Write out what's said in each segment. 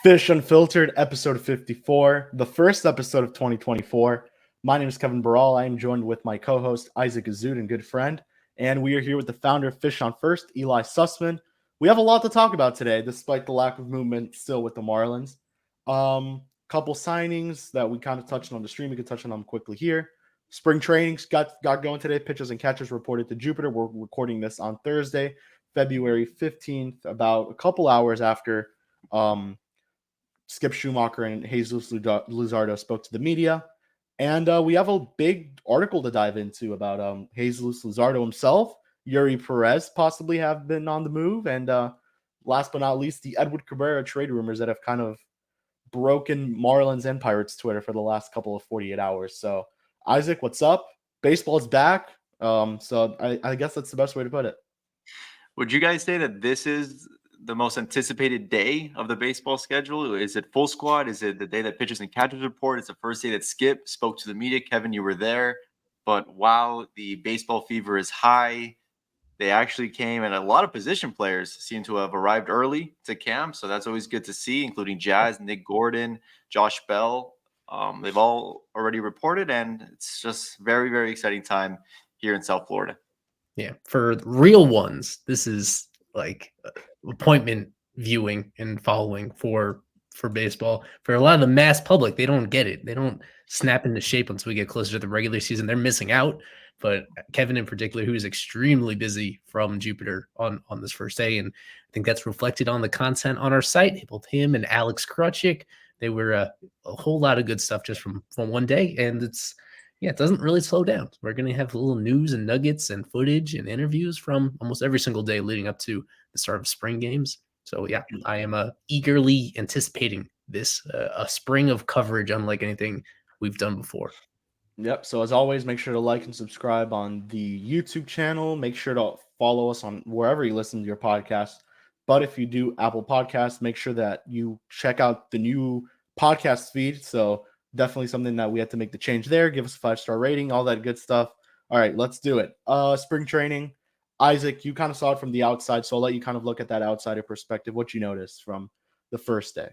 Fish Unfiltered, episode 54, the first episode of 2024. My name is Kevin Barral. I am joined with my co-host, Isaac Azout, and good friend. And we are here with the founder of Fish on First, Ely Sussman. We have a lot to talk about today, despite the lack of movement still with the Marlins. Couple signings that we kind of touched on the stream. We could touch on them quickly here. Spring trainings got going today. Pitchers and catchers reported to Jupiter. We're recording this on Thursday, February 15th, about a couple hours after Skip Schumacher and Jesús Luzardo spoke to the media. And we have a big article to dive into about Jesús Luzardo himself. Yuri Perez possibly have been on the move. And last but not least, the Edward Cabrera trade rumors that have kind of broken Marlins and Pirates Twitter for the last couple of 48 hours. So, Isaac, what's up? Baseball's back. So I guess that's the best way to put it. Would you guys say that this is the most anticipated day of the baseball schedule? Is it full squad? Is it the day that pitchers and catchers report? It's the first day that Skip spoke to the media. Kevin, you were there. But while the baseball fever is high, they actually came, and a lot of position players seem to have arrived early to camp. So that's always good to see, including Jazz, Nick Gordon, Josh Bell. They've all already reported, and it's just very, very exciting time here in South Florida. Yeah, for real ones, this is like appointment viewing and following for baseball. For a lot of the mass public, they don't get it. They don't snap into shape until we get closer to the regular season. They're missing out. But Kevin in particular, who is extremely busy from Jupiter on this first day, and I think that's reflected on the content on our site. Both him and Alex Krutchik, they were a whole lot of good stuff just from one day, and it doesn't really slow down. We're going to have little news and nuggets and footage and interviews from almost every single day leading up to the start of spring games. So, yeah, I am eagerly anticipating this, a spring of coverage unlike anything we've done before. Yep. So, as always, make sure to like and subscribe on the YouTube channel. Make sure to follow us on wherever you listen to your podcast. But if you do Apple Podcasts, make sure that you check out the new podcast feed. So, definitely something that we had to make the change there. Give us a 5-star rating, all that good stuff. All right, let's do it. Spring training. Isaac, you kind of saw it from the outside, so I'll let you kind of look at that outsider perspective. What you noticed from the first day?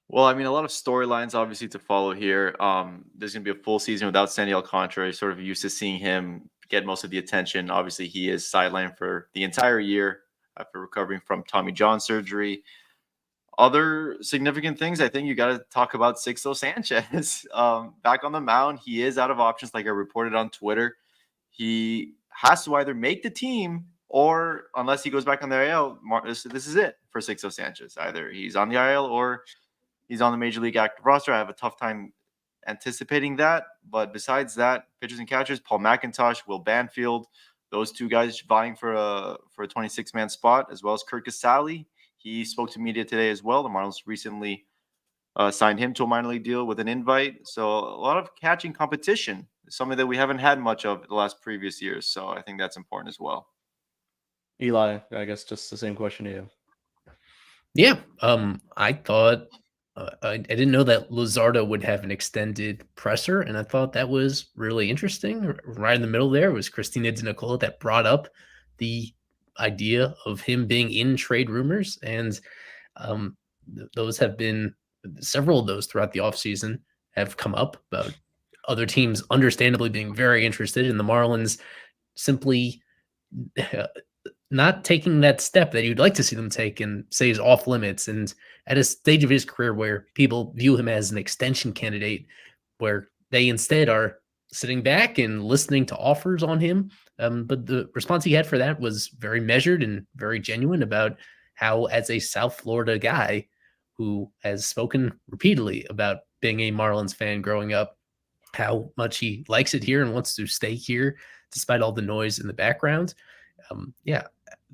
Well, I mean, a lot of storylines obviously to follow here. There's going to be a full season without Sandy Alcantara. Sort of used to seeing him get most of the attention. Obviously, he is sidelined for the entire year after recovering from Tommy John surgery. Other significant things, I think you got to talk about Sixto Sanchez. Back on the mound, he is out of options, like I reported on Twitter. He has to either make the team or, unless he goes back on the IL, this is it for Sixto Sanchez. Either he's on the IL or he's on the Major League active roster. I have a tough time anticipating that. But besides that, pitchers and catchers, Paul McIntosh, Will Banfield, those two guys vying for a 26-man spot, as well as Kurt Casale. He spoke to media today as well. The Marlins recently signed him to a minor league deal with an invite. So a lot of catching competition, something that we haven't had much of the last previous years. So I think that's important as well. Eli, I guess just the same question to you. Yeah, I thought I didn't know that Luzardo would have an extended presser, and I thought that was really interesting. Right in the middle there was Christina De Nicola that brought up the idea of him being in trade rumors, and those have been several of those throughout the offseason have come up about other teams understandably being very interested in the Marlins simply not taking that step that you'd like to see them take and say is off limits, and at a stage of his career where people view him as an extension candidate, where they instead are sitting back and listening to offers on him. But the response he had for that was very measured and very genuine about how, as a South Florida guy who has spoken repeatedly about being a Marlins fan growing up, how much he likes it here and wants to stay here despite all the noise in the background.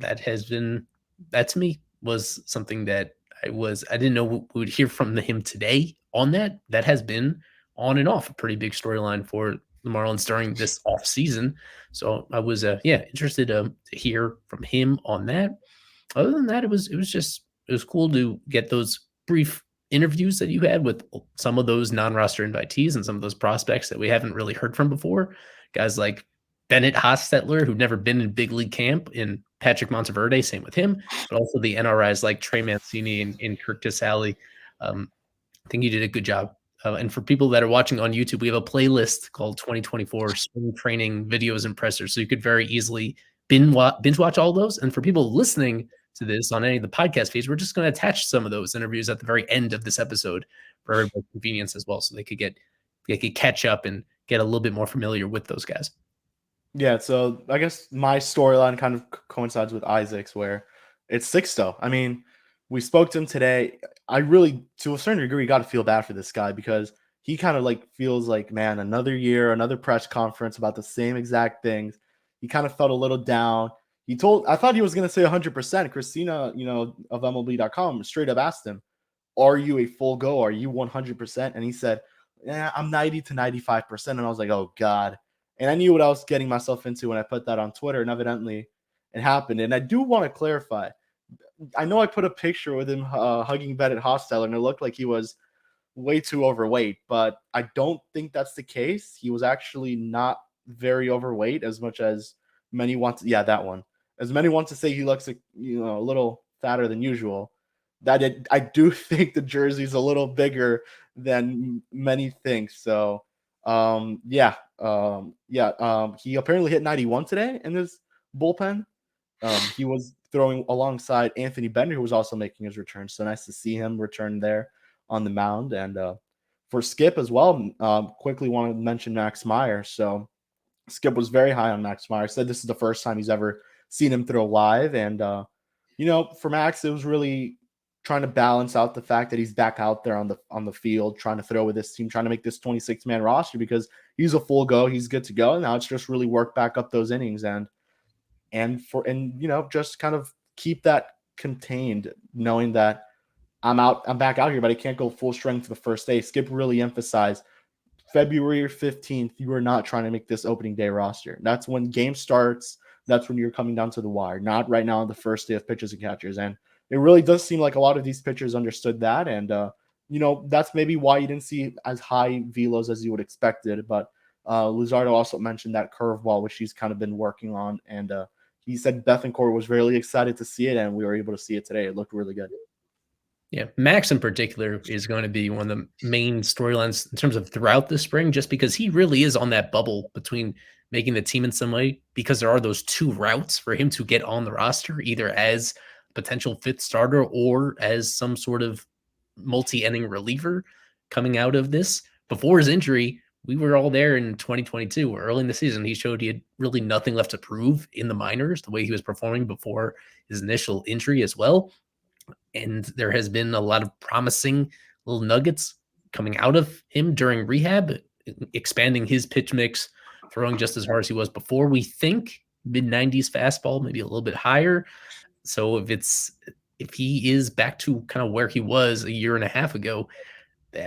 That to me was something that I didn't know we would hear from him today on that. That has been on and off a pretty big storyline for the Marlins during this off season. So I was interested to hear from him on that. Other than that, it was cool to get those brief interviews that you had with some of those non-roster invitees and some of those prospects that we haven't really heard from before. Guys like Bennett Hostetler, who'd never been in big league camp in Patrick Monteverde, same with him, but also the NRIs like Trey Mancini and Kirk Casale. I think you did a good job. And for people that are watching on YouTube, we have a playlist called 2024 Spring Training Videos and Pressers. So you could very easily binge watch all those. And for people listening to this on any of the podcast feeds, we're just going to attach some of those interviews at the very end of this episode for everybody's convenience as well. So they could catch up and get a little bit more familiar with those guys. Yeah, so I guess my storyline kind of coincides with Isaac's, where it's Sixto. I mean, we spoke to him today. I really, to a certain degree, got to feel bad for this guy because he kind of like feels like, man, another year, another press conference about the same exact things. He kind of felt a little down. I thought he was going to say 100%. Christina, of MLB.com straight up asked him, are you a full go? Are you 100%? And he said, yeah, I'm 90 to 95%. And I was like, oh God. And I knew what I was getting myself into when I put that on Twitter, and evidently it happened. And I do want to clarify. I know I put a picture with him hugging Bennett Hostetler, and it looked like he was way too overweight, but I don't think that's the case. He was actually not very overweight, as much as many want to. Yeah, that one. As many want to say he looks like, a little fatter than usual. I do think the jersey's a little bigger than many think. So, he apparently hit 91 today in his bullpen. He was throwing alongside Anthony Bender, who was also making his return. So nice to see him return there on the mound. And for Skip as well, quickly want to mention Max Meyer. So Skip was very high on Max Meyer. Said this is the first time he's ever seen him throw live. And, for Max, it was really trying to balance out the fact that he's back out there on the field, trying to throw with this team, trying to make this 26-man roster because he's a full go. He's good to go. And now it's just really work back up those innings and just kind of keep that contained, knowing that I'm back out here, but I can't go full strength for the first day. Skip really emphasized February 15th, you are not trying to make this opening day roster. That's when game starts. That's when you're coming down to the wire, not right now on the first day of pitchers and catchers. And it really does seem like a lot of these pitchers understood that. And, that's maybe why you didn't see as high velos as you would expected. But Luzardo also mentioned that curveball, which he's kind of been working on. And he said Bethancourt was really excited to see it, and we were able to see it today. It looked really good. Yeah, Max in particular is going to be one of the main storylines in terms of throughout the spring, just because he really is on that bubble between making the team in some way, because there are those two routes for him to get on the roster, either as a potential fifth starter or as some sort of multi-inning reliever coming out of this. Before his injury, we were all there in 2022, early in the season. He showed he had really nothing left to prove in the minors, the way he was performing before his initial injury as well. And there has been a lot of promising little nuggets coming out of him during rehab, expanding his pitch mix, throwing just as hard as he was before. We think mid-90s fastball, maybe a little bit higher. So if he is back to kind of where he was a year and a half ago,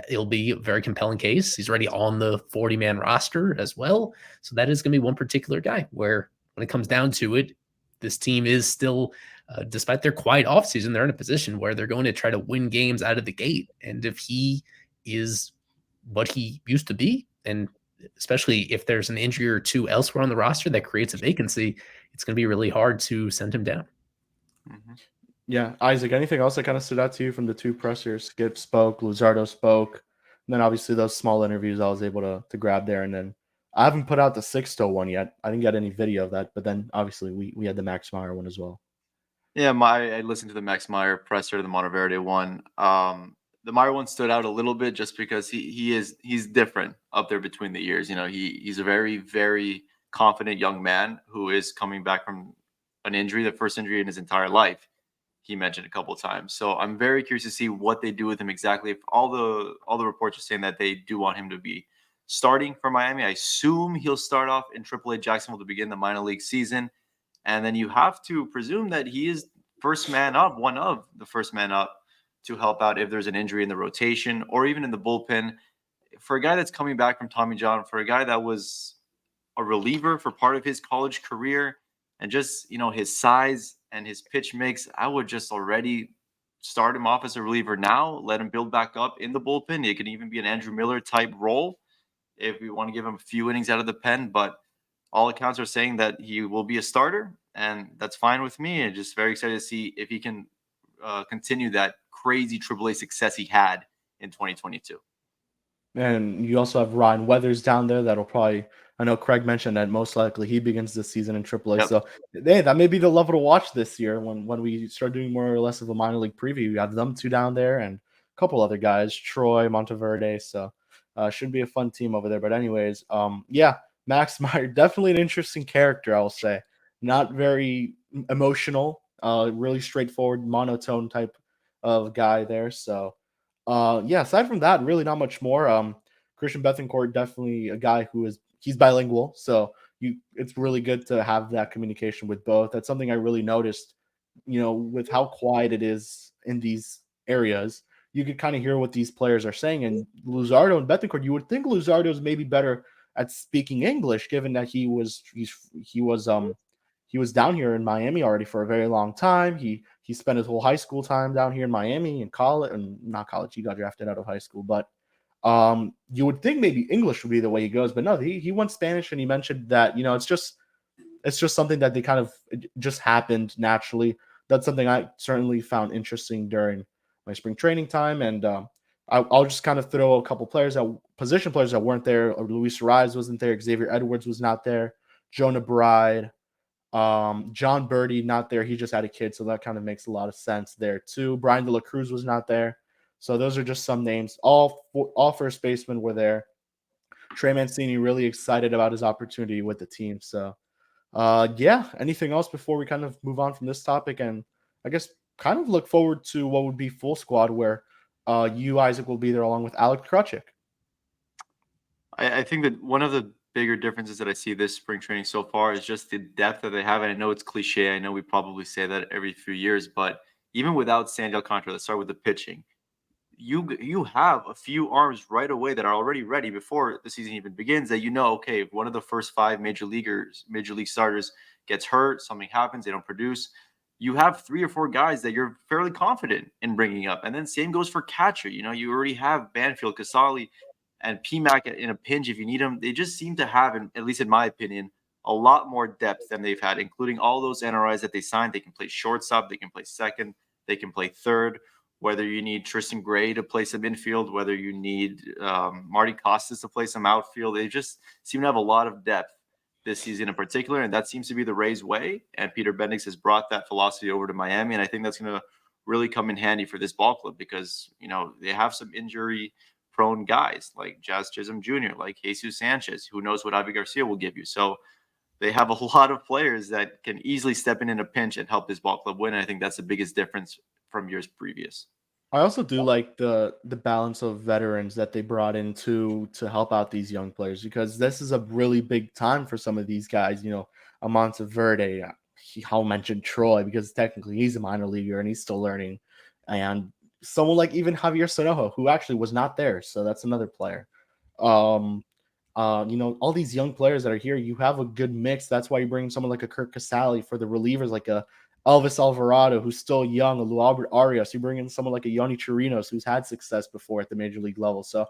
it'll be a very compelling case. He's already on the 40-man roster as well. So that is going to be one particular guy where when it comes down to it, this team is still, despite their quiet offseason, they're in a position where they're going to try to win games out of the gate. And if he is what he used to be, and especially if there's an injury or two elsewhere on the roster that creates a vacancy, it's going to be really hard to send him down. Mm-hmm. Yeah, Isaac, anything else that kind of stood out to you from the two pressers? Skip spoke, Luzardo spoke, and then obviously those small interviews I was able to grab there. And then I haven't put out the Sixto one yet. I didn't get any video of that, but then obviously we had the Max Meyer one as well. Yeah, I listened to the Max Meyer presser, the Monteverde one. The Meyer one stood out a little bit just because he's different up there between the years. He's a very, very confident young man who is coming back from an injury, the first injury in his entire life. He mentioned a couple of times. So I'm very curious to see what they do with him exactly. If all the reports are saying that they do want him to be starting for Miami, I assume he'll start off in AAA Jacksonville to begin the minor league season. And then you have to presume that he is first man up, one of the first man up to help out if there's an injury in the rotation or even in the bullpen. For a guy that's coming back from Tommy John, for a guy that was a reliever for part of his college career, and just, his size and his pitch mix, I would just already start him off as a reliever now, let him build back up in the bullpen. It could even be an Andrew Miller type role if we want to give him a few innings out of the pen, but all accounts are saying that he will be a starter. and that's fine with me. And just very excited to see if he can continue that crazy AAA success he had in 2022. And you also have Ryan Weathers down there that'll probably, I know Craig mentioned that most likely he begins the season in AAA. Yep. So that may be the level to watch this year when we start doing more or less of a minor league preview. You have them two down there and a couple other guys, Troy, Monteverde. So should be a fun team over there. But anyways, yeah, Max Meyer, definitely an interesting character, I'll say. Not very emotional, really straightforward, monotone type of guy there. So yeah, aside from that, really not much more. Christian Bethancourt, definitely a guy he's bilingual, so it's really good to have that communication with both. That's something I really noticed, with how quiet it is in these areas. You could kind of hear what these players are saying. And Luzardo and Bethancourt, you would think Luzardo is maybe better at speaking English, given that he was down here in Miami already for a very long time. He spent his whole high school time down here in Miami and college, and not college. He got drafted out of high school, but you would think maybe English would be the way he goes, but no, he went Spanish, and he mentioned that it's just something that they kind of it just happened naturally. That's something I certainly found interesting during my spring training time, and I'll just kind of throw a couple position players that weren't there. Luis Ariz wasn't there. Xavier Edwards was not there. Jonah Bride. John Birdie not there. He just had a kid, so that kind of makes a lot of sense there too. Brian De La Cruz was not there. So those are just some names. All first basemen were there. Trey Mancini really excited about his opportunity with the team. So yeah, anything else before we kind of move on from this topic and I guess kind of look forward to what would be full squad where you, Isaac, will be there along with Alec Krutchik. I think that one of the bigger differences that I see this spring training so far is just the depth that they have. And I know it's cliche. I know we probably say that every few years, but even without Sandy Alcantara, let's start with the pitching. You have a few arms right away that are already ready before the season even begins that okay, if one of the first 5 major league starters gets hurt, something happens, they don't produce, you have 3 or 4 guys that you're fairly confident in bringing up. And then same goes for catcher. You already have Banfield, Casali, and PMAC in a pinch if you need them. They just seem to have, at least in my opinion, a lot more depth than they've had, including all those NRIs that they signed. They can play shortstop, they can play second, they can play third. Whether you need Tristan Gray to play some infield, whether you need Marty Costas to play some outfield, they just seem to have a lot of depth this season in particular, and that seems to be the Rays' way. And Peter Bendix has brought that philosophy over to Miami, and I think that's going to really come in handy for this ball club because they have some injury-prone guys like Jazz Chisholm Jr., like Jesus Sanchez. Who knows what Avi Garcia will give you? So they have a lot of players that can easily step in a pinch and help this ball club win. And I think that's the biggest difference from years previous. I also do like the balance of veterans that they brought in to help out these young players because this is a really big time for some of these guys. A Monteverde, I'll mention Troy because technically he's a minor leaguer and he's still learning, and someone like even Javier Sanojo, who actually was not there, so that's another player. All these young players that are here, you have a good mix. That's why you bring someone like a Kirk Casali for the relievers, like a Elvis Alvarado, who's still young, a Lualbert Arias. You bring in someone like a Yoni Chirinos, who's had success before at the major league level. So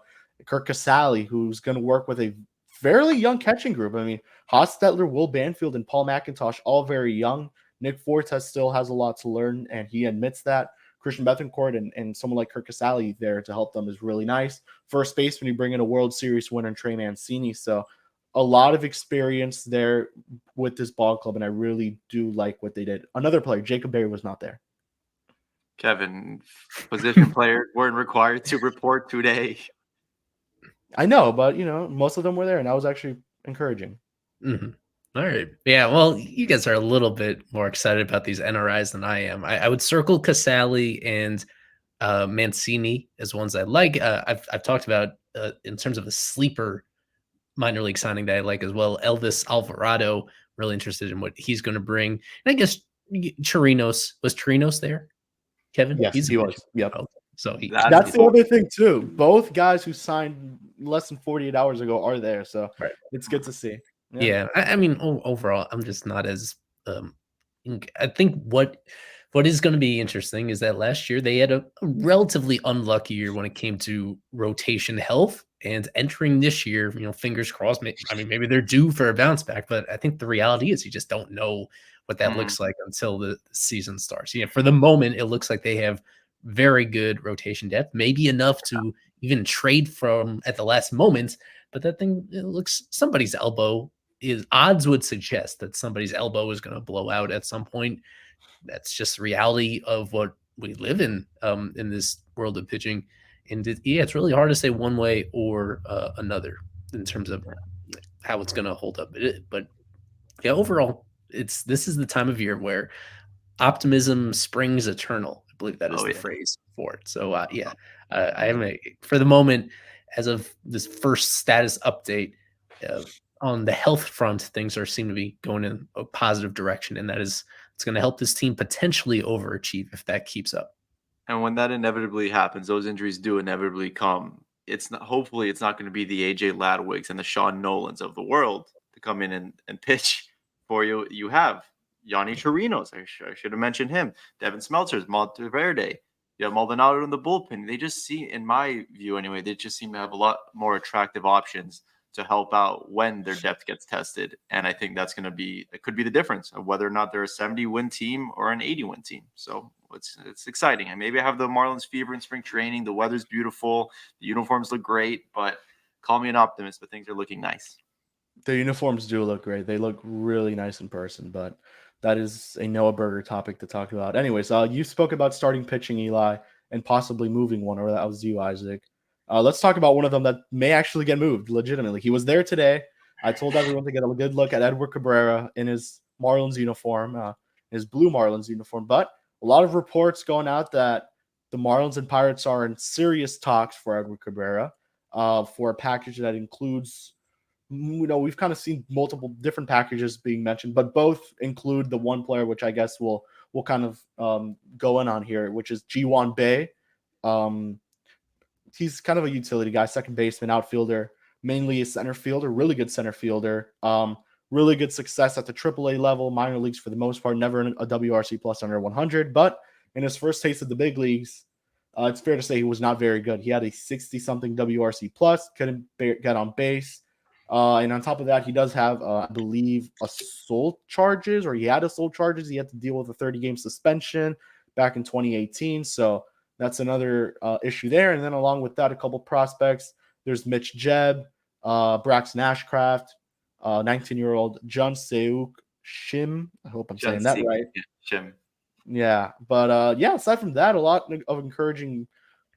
Kirk Casali, who's going to work with a fairly young catching group. I mean, Hostetler, Will Banfield, and Paul McIntosh, all very young. Nick Fortes still has a lot to learn, and he admits that. Christian Bethancourt and someone like Kirk Casali there to help them is really nice. First base when you bring in a World Series winner, Trey Mancini. So a lot of experience there with this ball club, and I really do like what they did. Another player, Jacob Berry, was not there. Kevin, position players weren't required to report today. I know, but most of them were there, and that was actually encouraging. Mm-hmm. All right. Yeah, well, you guys are a little bit more excited about these NRIs than I am. I would circle Casali and Mancini as ones I like. I've talked about in terms of a sleeper minor league signing that I like as well. Elvis Alvarado, really interested in what he's going to bring. And I guess Chirinos, was Chirinos there? Kevin? Yes, he was. Yep. So that's the other thing too. Both guys who signed less than 48 hours ago are there. So It's good to see. Yeah. I mean, overall, I'm just not as I think what What is going to be interesting is that last year they had a relatively unlucky year when it came to rotation health. And entering this year, fingers crossed. Maybe they're due for a bounce back, but I think the reality is you just don't know what that looks like until the season starts. For the moment, it looks like they have very good rotation depth, maybe enough to even trade from at the last moment. But that thing, it looks somebody's elbow is odds would suggest that somebody's elbow is going to blow out at some point. That's just the reality of what we live in this world of pitching. And it's really hard to say one way or another in terms of how it's going to hold up. But yeah, overall, this is the time of year where optimism springs eternal. I believe that is the phrase for it. So I am for the moment, as of this first status update on the health front, things seem to be going in a positive direction, and it's going to help this team potentially overachieve if that keeps up. And when that inevitably happens, those injuries do inevitably come. Hopefully it's not going to be the AJ Ladwigs and the Sean Nolans of the world to come in and pitch for you. You have Yanni Chirinos. I should have mentioned him. Devin Smeltzers, Monteverde. You have Maldonado in the bullpen. They just seem, in my view anyway, they just seem to have a lot more attractive options to help out when their depth gets tested. And I think it could be the difference of whether or not they're a 70-win team or an 80-win team. So it's exciting. And maybe I have the Marlins fever in spring training. The weather's beautiful. The uniforms look great, but call me an optimist, but things are looking nice. The uniforms do look great. They look really nice in person, but that is a Noah Burger topic to talk about. Anyways, you spoke about starting pitching, Eli, and possibly moving one, or that was you, Isaac. Let's talk about one of them that may actually get moved legitimately. He was there today. I told everyone to get a good look at Edward Cabrera in his Marlins uniform, his blue Marlins uniform. But a lot of reports going out that the Marlins and Pirates are in serious talks for Edward Cabrera for a package that includes, we've kind of seen multiple different packages being mentioned, but both include the one player, which I guess we'll kind of go in on here, which is Ji-Hwan Bae. He's kind of a utility guy, second baseman, outfielder, mainly a center fielder, really good center fielder, really good success at the AAA level, minor leagues for the most part, never a WRC plus under 100. But in his first taste of the big leagues, it's fair to say he was not very good. He had a 60-something WRC plus, couldn't get on base. And on top of that, he does have, I believe, assault charges, or he had assault charges. He had to deal with a 30-game suspension back in 2018. So that's another issue there. And then along with that, a couple prospects. There's Mitch Jebb, Braxton Ashcraft, 19-year-old Jun Seuk Shim. I hope I'm saying that right. Shim. Yeah. But aside from that, a lot of encouraging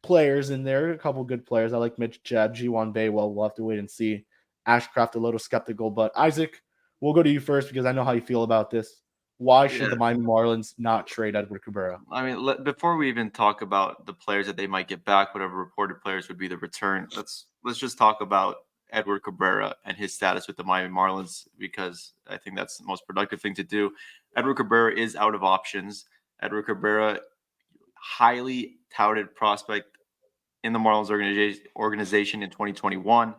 players in there. A couple good players. I like Mitch Jebb, Ji-Hwan Bae. Well, we'll have to wait and see. Ashcraft a little skeptical. But Isaac, we'll go to you first because I know how you feel about this. Why should the Miami Marlins not trade Edward Cabrera? I mean, before we even talk about the players that they might get back, whatever reported players would be the return, let's just talk about Edward Cabrera and his status with the Miami Marlins, because I think that's the most productive thing to do. Edward Cabrera is out of options. Edward Cabrera, highly touted prospect in the Marlins organization in 2021.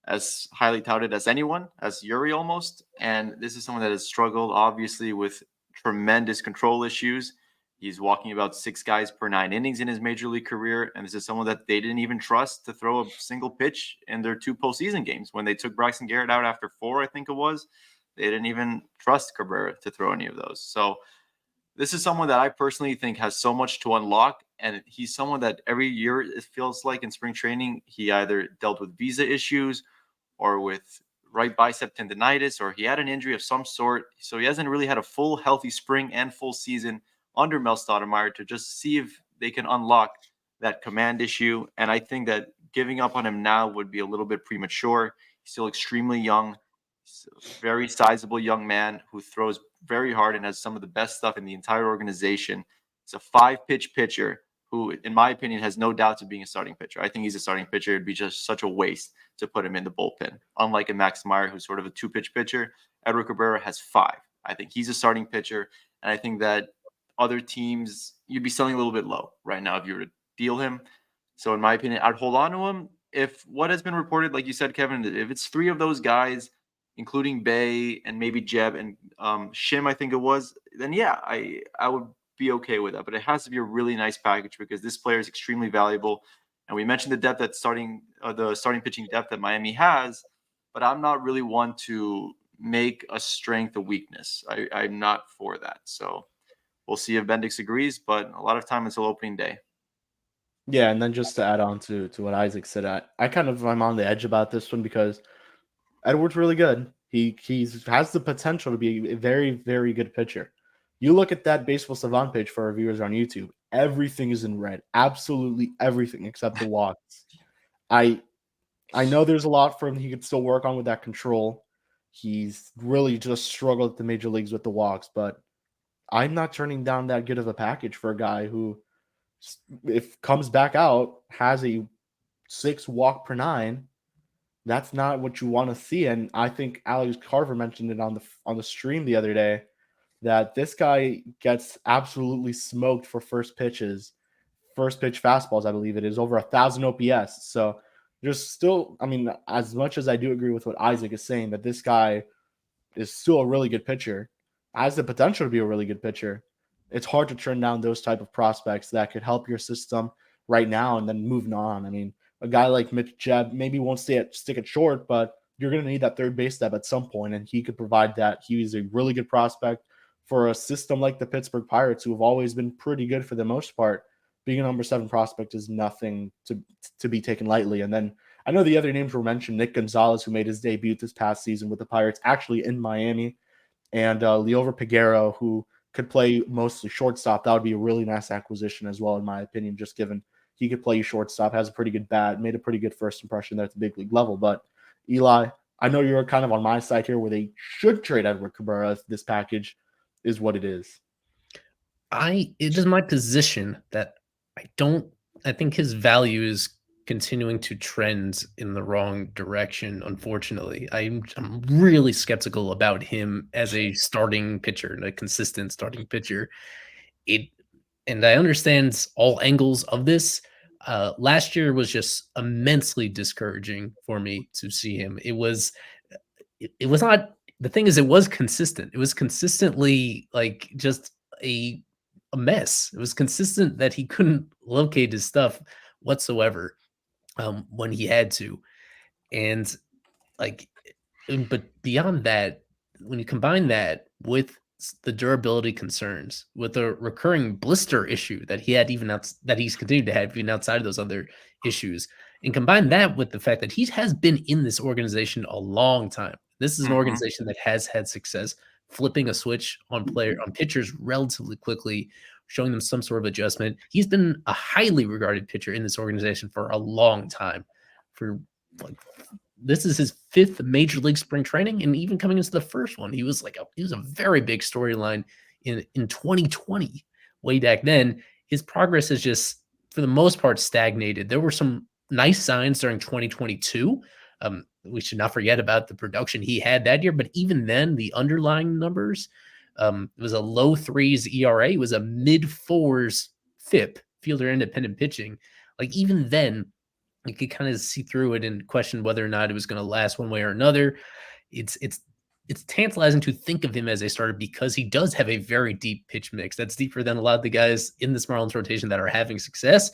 As highly touted as anyone, as Yuri almost. And this is someone that has struggled, obviously, with tremendous control issues. He's walking about 6 guys per 9 innings in his major league career. And this is someone that they didn't even trust to throw a single pitch in their 2 postseason games. When they took Braxton Garrett out after 4, I think it was, they didn't even trust Cabrera to throw any of those. So this is someone that I personally think has so much to unlock. And he's someone that every year, it feels like in spring training, he either dealt with visa issues or with right bicep tendonitis, or he had an injury of some sort. So he hasn't really had a full healthy spring and full season under Mel Stoudemire to just see if they can unlock that command issue. And I think that giving up on him now would be a little bit premature. He's still extremely young. He's a very sizable young man who throws very hard and has some of the best stuff in the entire organization. He's a 5-pitch pitcher who, in my opinion, has no doubts of being a starting pitcher. I think he's a starting pitcher. It'd be just such a waste to put him in the bullpen. Unlike a Max Meyer, who's sort of a 2-pitch pitcher, Edward Cabrera has 5. I think he's a starting pitcher, and I think that other teams, you'd be selling a little bit low right now if you were to deal him. So in my opinion, I'd hold on to him. If what has been reported, like you said, Kevin, if it's 3 of those guys, including Bay and maybe Jebb and Shim, I think it was, then yeah, I would be okay with that, but it has to be a really nice package because this player is extremely valuable. And we mentioned the depth that the starting pitching depth that Miami has, but I'm not really one to make a strength a weakness. I'm not for that. So we'll see if Bendix agrees, but a lot of time until opening day. Yeah, and then just to add on to what Isaac said, I kind of am on the edge about this one because Edward's really good. He has the potential to be a very, very good pitcher. You look at that Baseball Savant page for our viewers on YouTube, everything is in red. Absolutely everything except the walks. I know there's a lot for him he could still work on with that control. He's really just struggled at the major leagues with the walks, but I'm not turning down that good of a package for a guy who, if comes back out, has a 6 walk per 9. That's not what you want to see. And I think Alex Carver mentioned it on the stream the other day that this guy gets absolutely smoked for first pitch fastballs, I believe it is, over 1,000 OPS. So there's still, I mean, as much as I do agree with what Isaac is saying, that this guy is still a really good pitcher, has the potential to be a really good pitcher, it's hard to turn down those type of prospects that could help your system right now and then moving on. I mean, a guy like Mitch Jebb maybe won't stick it short, but you're going to need that third base step at some point, and he could provide that. He is a really good prospect for a system like the Pittsburgh Pirates, who have always been pretty good for the most part. Being a number 7 prospect is nothing to be taken lightly. And then I know the other names were mentioned: Nick Gonzalez, who made his debut this past season with the Pirates, actually in Miami, and Liover Peguero, who could play mostly shortstop. That would be a really nice acquisition as well, in my opinion, just given he could play shortstop, has a pretty good bat, made a pretty good first impression there at the big league level. But Eli, I know you're kind of on my side here where they should trade Edward Cabrera if this package is what it is. It is my position that I think his value is continuing to trend in the wrong direction, unfortunately. I'm really skeptical about him as a starting pitcher and a consistent starting pitcher. And I understand all angles of this. Last year was just immensely discouraging for me to see him. It was not, the thing is, it was consistent. It was consistently like just a mess. It was consistent that he couldn't locate his stuff whatsoever when he had to. And like, but beyond that, when you combine that with the durability concerns, with the recurring blister issue that he had, that he's continued to have even outside of those other issues, and combine that with the fact that he has been in this organization a long time. This is an organization that has had success flipping a switch on pitchers relatively quickly, showing them some sort of adjustment. He's been a highly regarded pitcher in this organization for a long time. This is his 5th major league spring training, and even coming into the first one, he was a very big storyline in 2020. Way back then, his progress has just, for the most part, stagnated. There were some nice signs during 2022. We should not forget about the production he had that year, but even then, the underlying numbers, it was a low 3s ERA, it was a mid 4s FIP, fielder independent pitching. Like, even then, you could kind of see through it and question whether or not it was going to last one way or another. It's tantalizing to think of him as a starter because he does have a very deep pitch mix that's deeper than a lot of the guys in this Marlins rotation that are having success.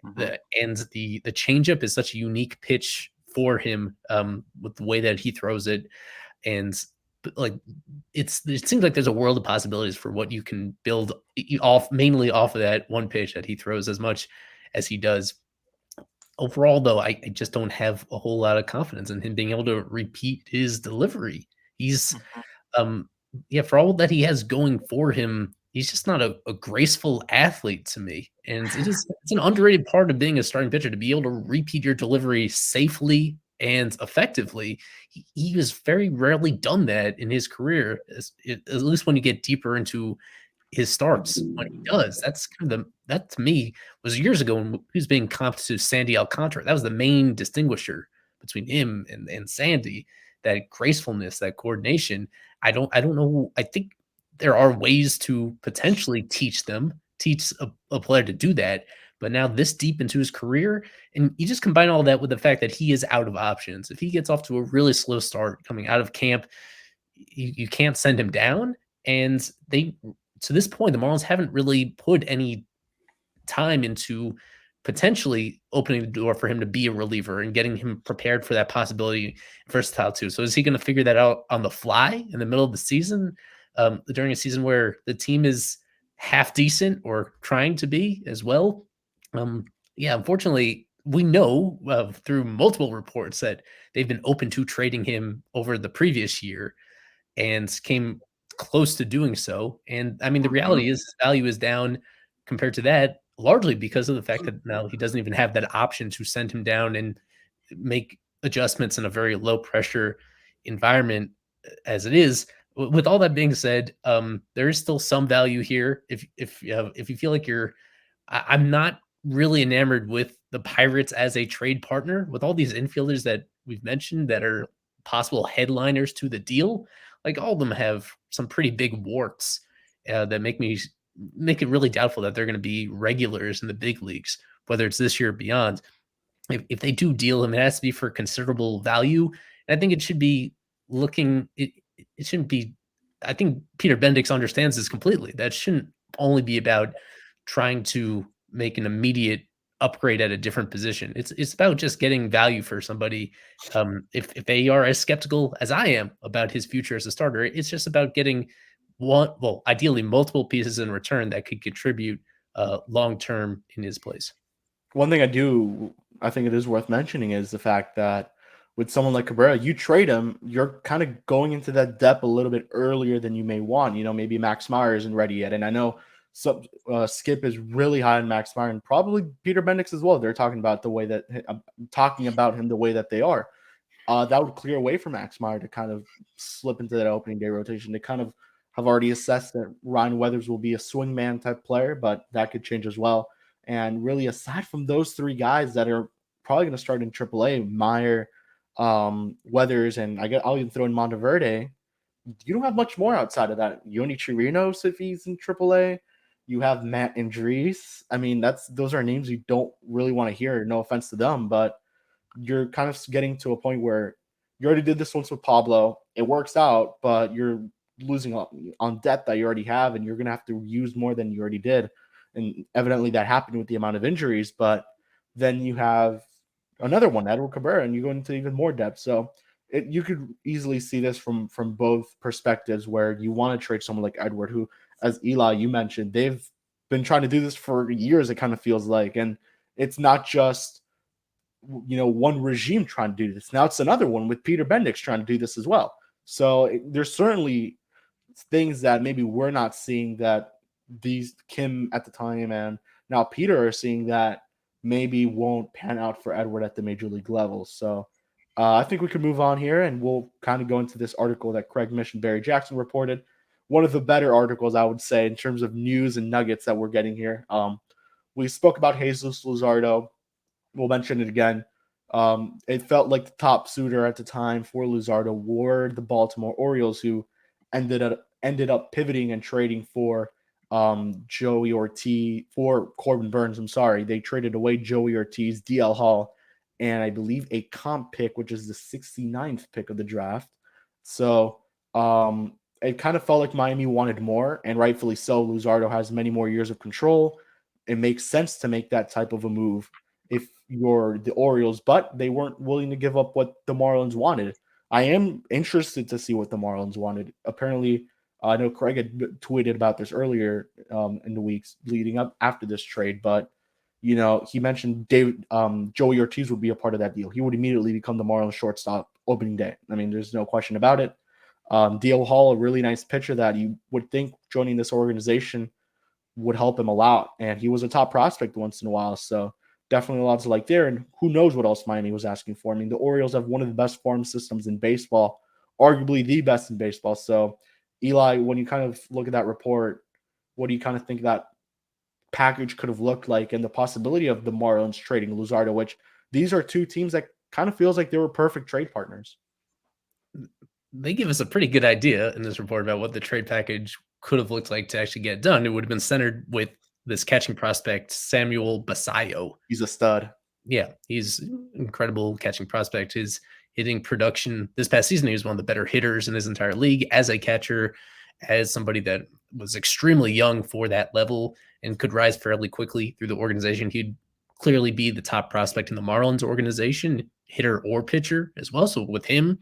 And the changeup is such a unique pitch for him, with the way that he throws it. And it seems like there's a world of possibilities for what you can build mainly off of that one pitch that he throws as much as he does. Overall, though, I just don't have a whole lot of confidence in him being able to repeat his delivery. He's, for all that he has going for him, he's just not a graceful athlete to me. And it's an underrated part of being a starting pitcher, to be able to repeat your delivery safely and effectively. He has very rarely done that in his career, at least when you get deeper into his starts. When he does, that's kind of that to me was years ago when he was being comped to Sandy Alcantara. That was the main distinguisher between him and Sandy, that gracefulness, that coordination. I don't know. I think there are ways to potentially teach a player to do that. But now this deep into his career, and you just combine all that with the fact that he is out of options. If he gets off to a really slow start coming out of camp, you can't send him down. And to this point, the Marlins haven't really put any time into potentially opening the door for him to be a reliever and getting him prepared for that possibility, versatile too. So is he going to figure that out on the fly in the middle of the season, during a season where the team is half decent or trying to be as well? Yeah, unfortunately, we know through multiple reports that they've been open to trading him over the previous year and came close to doing so. And I mean, the reality is his value is down compared to that, largely because of the fact that now he doesn't even have that option to send him down and make adjustments in a very low pressure environment as it is. With all that being said, there is still some value here. If you feel like I'm not really enamored with the Pirates as a trade partner with all these infielders that we've mentioned that are possible headliners to the deal. Like all of them have some pretty big warts that make it really doubtful that they're going to be regulars in the big leagues, whether it's this year or beyond. If they do deal him, it has to be for considerable value. And I think it should be it shouldn't be, I think Peter Bendix understands this completely. That shouldn't only be about trying to make an immediate upgrade at a different position. It's about just getting value for somebody. If they are as skeptical as I am about his future as a starter, it's just about getting ideally multiple pieces in return that could contribute long term in his place. One thing I think it is worth mentioning is the fact that with someone like Cabrera, you trade him, you're kind of going into that depth a little bit earlier than you may want. Maybe Max Meyer isn't ready yet. And I know Skip is really high on Max Meyer and probably Peter Bendix as well. They're talking about him the way that they are. That would clear a way for Max Meyer to kind of slip into that opening day rotation. They kind of have already assessed that Ryan Weathers will be a swingman type player, but that could change as well. And really, aside from those three guys that are probably going to start in AAA, Meyer, Weathers, and I'll even throw in Monteverde. You don't have much more outside of that. Yoni Chirinos, if he's in AAA. You have Matt Andriese. I mean, those are names you don't really want to hear. No offense to them, but you're kind of getting to a point where you already did this once with Pablo. It works out, but you're losing on depth that you already have, and you're going to have to use more than you already did. And evidently that happened with the amount of injuries, but then you have another one, Edward Cabrera, and you go into even more depth. So you could easily see this from both perspectives, where you want to trade someone like Edward, who, as Eli, you mentioned, they've been trying to do this for years, it kind of feels like. And it's not just, one regime trying to do this. Now it's another one with Peter Bendix trying to do this as well. So there's certainly things that maybe we're not seeing that these Kim at the time and now Peter are seeing that maybe won't pan out for Edward at the major league level. So I think we could move on here, and we'll kind of go into this article that Craig Mish and Barry Jackson reported. One of the better articles, I would say, in terms of news and nuggets that we're getting here. We spoke about Jesús Luzardo. We'll mention it again. It felt like the top suitor at the time for Luzardo were the Baltimore Orioles, who ended up pivoting and trading for Joey Ortiz for Corbin Burns. I'm sorry. They traded away Joey Ortiz, DL Hall, and I believe a comp pick, which is the 69th pick of the draft. So it kind of felt like Miami wanted more, and rightfully so. Luzardo has many more years of control. It makes sense to make that type of a move if you're the Orioles, but they weren't willing to give up what the Marlins wanted. I am interested to see what the Marlins wanted. Apparently, I know Craig had tweeted about this earlier in the weeks leading up after this trade, but he mentioned Joey Ortiz would be a part of that deal. He would immediately become the Marlins shortstop opening day. I mean, there's no question about it. DL Hall, a really nice pitcher that you would think joining this organization would help him a lot, and he was a top prospect once in a while. So definitely a lot to like there, and who knows what else Miami was asking for. I mean, the Orioles have one of the best farm systems in baseball, arguably the best in baseball. So Eli, when you kind of look at that report, what do you kind of think that package could have looked like, and the possibility of the Marlins trading Luzardo, which these are two teams that kind of feels like they were perfect trade partners? They give us a pretty good idea in this report about what the trade package could have looked like to actually get done. It would have been centered with this catching prospect, Samuel Basayo. He's a stud. Yeah, he's an incredible catching prospect. His hitting production this past season, he was one of the better hitters in his entire league as a catcher, as somebody that was extremely young for that level and could rise fairly quickly through the organization. He'd clearly be the top prospect in the Marlins organization, hitter or pitcher as well. So with him,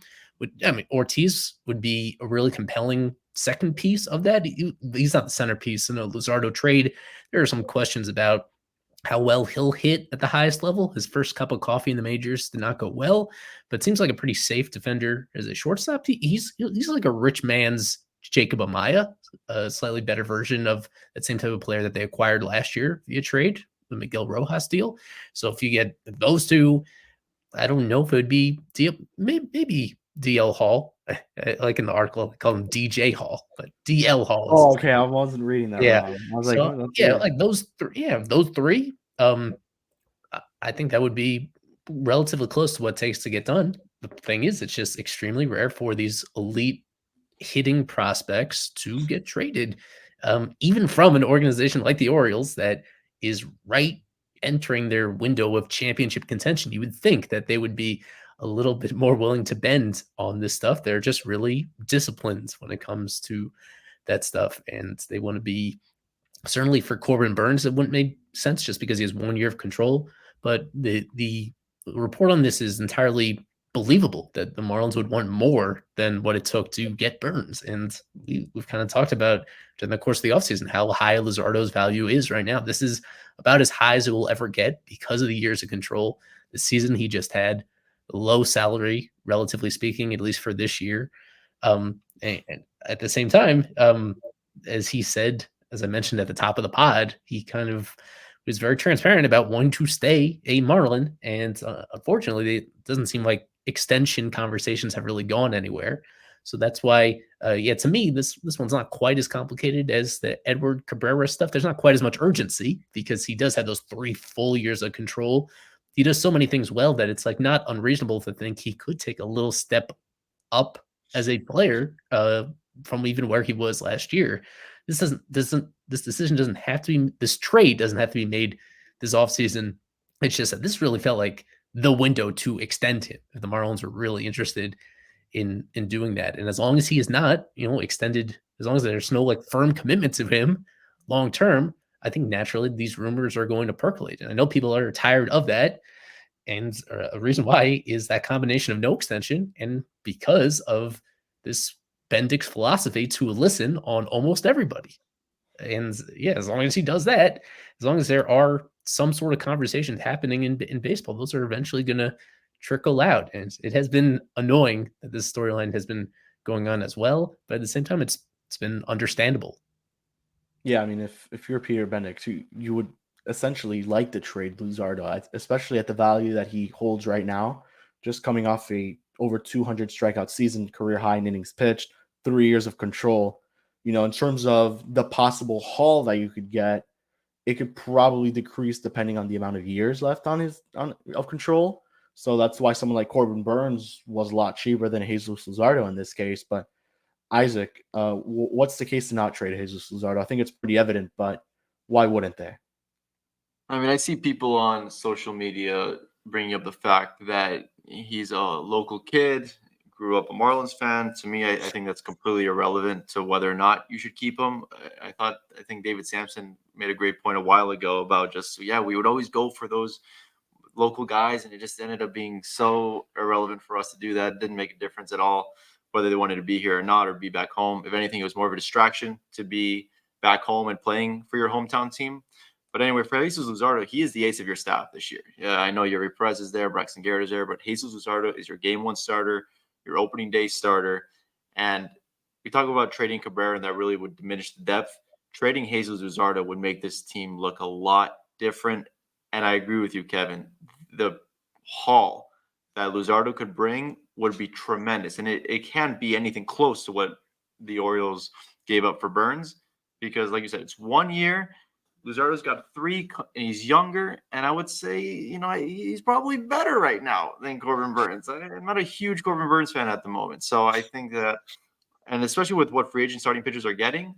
Ortiz would be a really compelling second piece of that. He's not the centerpiece in a Luzardo trade. There are some questions about how well he'll hit at the highest level. His first cup of coffee in the majors did not go well, but seems like a pretty safe defender as a shortstop. He's like a rich man's Jacob Amaya, a slightly better version of that same type of player that they acquired last year via trade, the Miguel Rojas deal. So if you get those two, I don't know if it would be maybe DL Hall. Like in the article, they call him DJ Hall, but DL Hall. Oh, okay. I wasn't reading that Yeah. wrong. I was So, like, oh, that's weird. like those three. I think that would be relatively close to what it takes to get done. The thing is, it's just extremely rare for these elite hitting prospects to get traded, even from an organization like the Orioles that is right entering their window of championship contention. You would think that they would be a little bit more willing to bend on this stuff. They're just really disciplined when it comes to that stuff, and they want to be, certainly for Corbin Burns, it wouldn't make sense just because he has 1 year of control. But the report on this is entirely believable that the Marlins would want more than what it took to get Burns. And we've kind of talked about during the course of the offseason how high Luzardo's value is right now. This is about as high as it will ever get because of the years of control. The season he just had, low salary, relatively speaking, at least for this year. And at the same time, as he said, as I mentioned at the top of the pod, he kind of was very transparent about wanting to stay a Marlin. And unfortunately, it doesn't seem like extension conversations have really gone anywhere. So that's why, to me, this one's not quite as complicated as the Edward Cabrera stuff. There's not quite as much urgency because he does have those 3 full years of control. He does so many things well that it's like not unreasonable to think he could take a little step up as a player from even where he was last year. This decision doesn't have to be, this trade doesn't have to be made this offseason. It's just that this really felt like the window to extend him if the Marlins were really interested in doing that. And as long as he is not, extended, as long as there's no like firm commitment to him long term, I think naturally these rumors are going to percolate. And I know people are tired of that. And a reason why is that combination of no extension and because of this Bendix philosophy to listen on almost everybody. And as long as he does that, as long as there are some sort of conversations happening in baseball, those are eventually going to trickle out. And it has been annoying that this storyline has been going on as well. But at the same time, it's been understandable. Yeah, I mean, if you're Peter Bendix, you would essentially like to trade Luzardo, especially at the value that he holds right now, just coming off a over 200 strikeout season, career high in innings pitched, 3 years of control. In terms of the possible haul that you could get, it could probably decrease depending on the amount of years left of control. So that's why someone like Corbin Burns was a lot cheaper than Jesús Luzardo in this case. But Isaac, what's the case to not trade Jesús Luzardo? I think it's pretty evident, but why wouldn't they? I mean, I see people on social media bringing up the fact that he's a local kid, grew up a Marlins fan. To me, I think that's completely irrelevant to whether or not you should keep him. I think David Sampson made a great point a while ago about just, we would always go for those local guys, and it just ended up being so irrelevant for us to do that. It didn't make a difference at all whether they wanted to be here or not, or be back home. If anything, it was more of a distraction to be back home and playing for your hometown team. But anyway, for Jesús Luzardo, he is the ace of your staff this year. Yeah, I know Yuri Perez is there, Braxton Garrett is there, but Jesús Luzardo is your game 1 starter, your opening day starter. And we talk about trading Cabrera, and that really would diminish the depth. Trading Jesús Luzardo would make this team look a lot different. And I agree with you, Kevin. The haul that Luzardo could bring would be tremendous. And it can't be anything close to what the Orioles gave up for Burns, because like you said, it's 1 year. Luzardo's got 3, and he's younger. And I would say, he's probably better right now than Corbin Burns. I'm not a huge Corbin Burns fan at the moment. So I think that, and especially with what free agent starting pitchers are getting,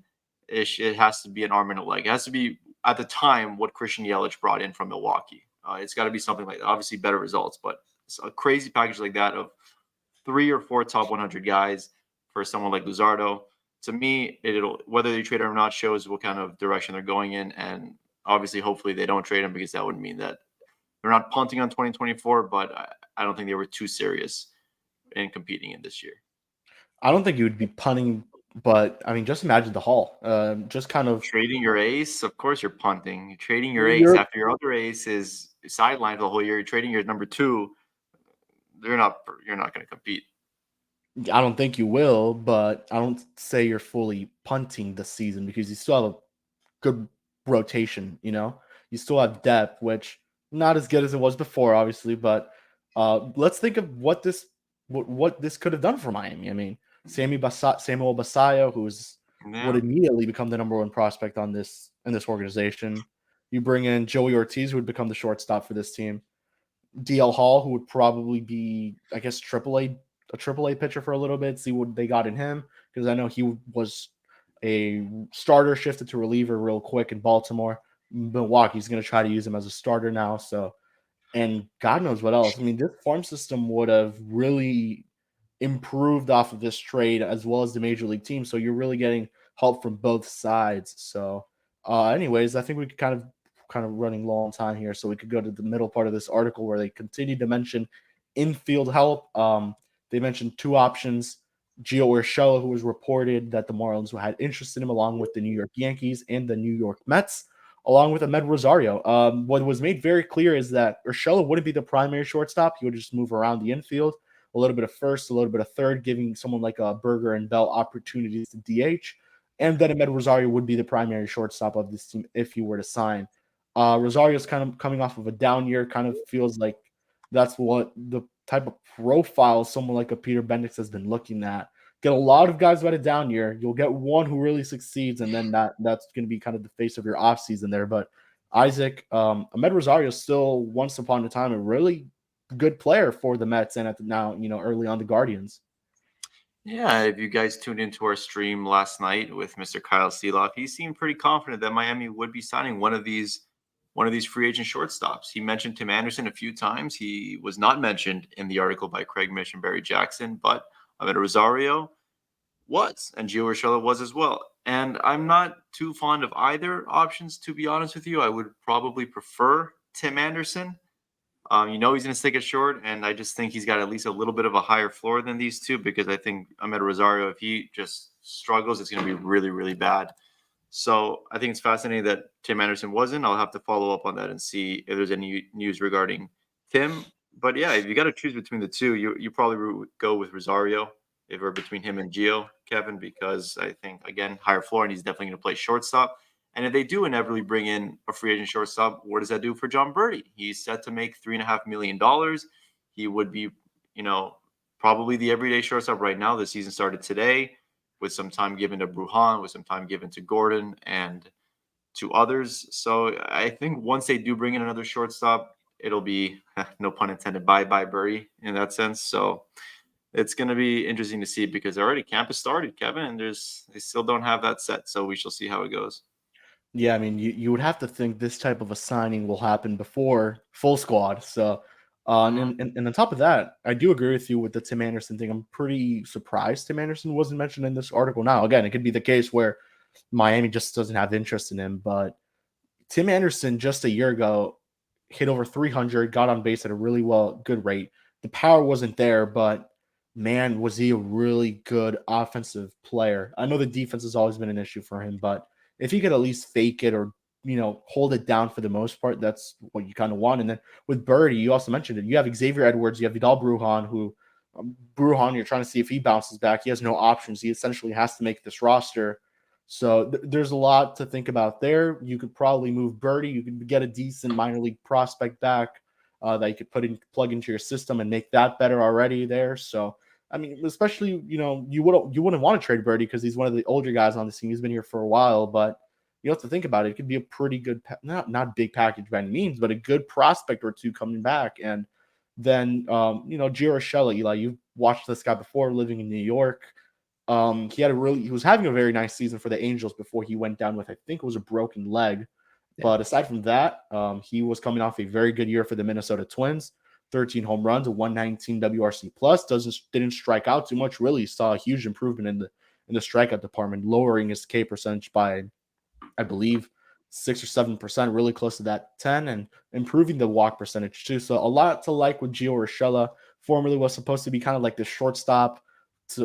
it has to be an arm and a leg. It has to be, at the time, what Christian Yelich brought in from Milwaukee. It's got to be something like that. Obviously better results, but a crazy package like that of 3 or 4 top 100 guys for someone like Luzardo. to me, it'll whether they trade him or not shows what kind of direction they're going in, and obviously, hopefully, they don't trade him because that would mean that they're not punting on 2024. But I don't think they were too serious in competing in this year. I don't think you would be punting, but I mean, just imagine the haul. Just kind of Trading your ace, of course, you're punting. You're trading your ace you're after your other ace is sidelined for the whole year. You're trading your number two. You're not going to compete. I don't think you will, but I don't say you're fully punting the season because you still have a good rotation, You still have depth, which not as good as it was before, obviously, but let's think of what this could have done for Miami. I mean, Samuel Basayo, would Yeah. immediately become the number one prospect in this organization. You bring in Joey Ortiz, who would become the shortstop for this team. DL Hall, who would probably be, I guess, a AAA pitcher for a little bit, see what they got in him, because I know he was a starter, shifted to reliever real quick in Baltimore. Milwaukee's going to try to use him as a starter now. So, and God knows what else. I mean, this farm system would have really improved off of this trade as well as the major league team. So you're really getting help from both sides. So, anyways, I think we could kind of running low on time here, so we could go to the middle part of this article where they continue to mention infield help. They mentioned two options. Gio Urshela, who was reported that the Marlins had interest in him, along with the New York Yankees and the New York Mets, along with Ahmed Rosario. What was made very clear is that Urshela wouldn't be the primary shortstop. He would just move around the infield, a little bit of first, a little bit of third, giving someone like a Berger and Bell opportunities to DH. And then Ahmed Rosario would be the primary shortstop of this team if he were to sign. Rosario's kind of coming off of a down year, kind of feels like that's what the type of profile someone like a Peter Bendix has been looking at. Get a lot of guys who had a down year. You'll get one who really succeeds, and then that's going to be kind of the face of your offseason there. But Isaac, Ahmed Rosario is still once upon a time a really good player for the Mets, and now early on the Guardians. Yeah, if you guys tuned into our stream last night with Mr. Kyle Seeloff, he seemed pretty confident that Miami would be signing one of these free agent shortstops. He mentioned Tim Anderson a few times. He was not mentioned in the article by Craig Mish and Barry Jackson, but Ahmed Rosario was, and Gio Urshela was as well. And I'm not too fond of either options, to be honest with you. I would probably prefer Tim Anderson. He's going to stick it short, and I just think he's got at least a little bit of a higher floor than these two, because I think Ahmed Rosario, if he just struggles, it's going to be really, really bad. So I think it's fascinating that Tim Anderson wasn't. I'll have to follow up on that and see if there's any news regarding Tim. But yeah, if you got to choose between the two, you probably would go with Rosario if we're between him and Gio, Kevin, because I think, again, higher floor, and he's definitely going to play shortstop. And if they do inevitably bring in a free agent shortstop, what does that do for John Birdie? He's set to make $3.5 million. He would be, probably the everyday shortstop right now. The season started today, with some time given to Brujan, with some time given to Gordon and to others. So I think once they do bring in another shortstop, it'll be, no pun intended, bye-bye Birdie in that sense. So it's going to be interesting to see, because already camp has started, Kevin, and they still don't have that set. So we shall see how it goes. Yeah, I mean, you would have to think this type of a signing will happen before full squad. So, and on top of that, I do agree with you with the Tim Anderson thing. I'm pretty surprised Tim Anderson wasn't mentioned in this article. Now, again, it could be the case where Miami just doesn't have interest in him, but Tim Anderson just a year ago hit over 300, got on base at a really good rate. The power wasn't there, but man, was he a really good offensive player. I know the defense has always been an issue for him, but if he could at least fake it or, hold it down for the most part, that's what you kind of want. And then with Birdie, you also mentioned it. You have Xavier Edwards, you have Vidal Brujan, you're trying to see if he bounces back. He has no options. He essentially has to make this roster. So there's a lot to think about there. You could probably move Birdie. You could get a decent minor league prospect back that you could plug into your system and make that better already there. So, I mean, especially, you wouldn't want to trade Birdie because he's one of the older guys on the team. He's been here for a while, but you have to think about it. It could be a pretty good, not big package by any means, but a good prospect or two coming back. And then, Gio Urshela, Eli, you've watched this guy before, living in New York. He was having a very nice season for the Angels before he went down with, I think it was a broken leg. Yeah. But aside from that, he was coming off a very good year for the Minnesota Twins. 13 home runs, a 119 WRC plus. Didn't strike out too much. Really saw a huge improvement in the strikeout department, lowering his K percentage by, I believe, 6 or 7%, really close to that 10, and improving the walk percentage too. So a lot to like with Gio Urshela. Formerly was supposed to be kind of like the shortstop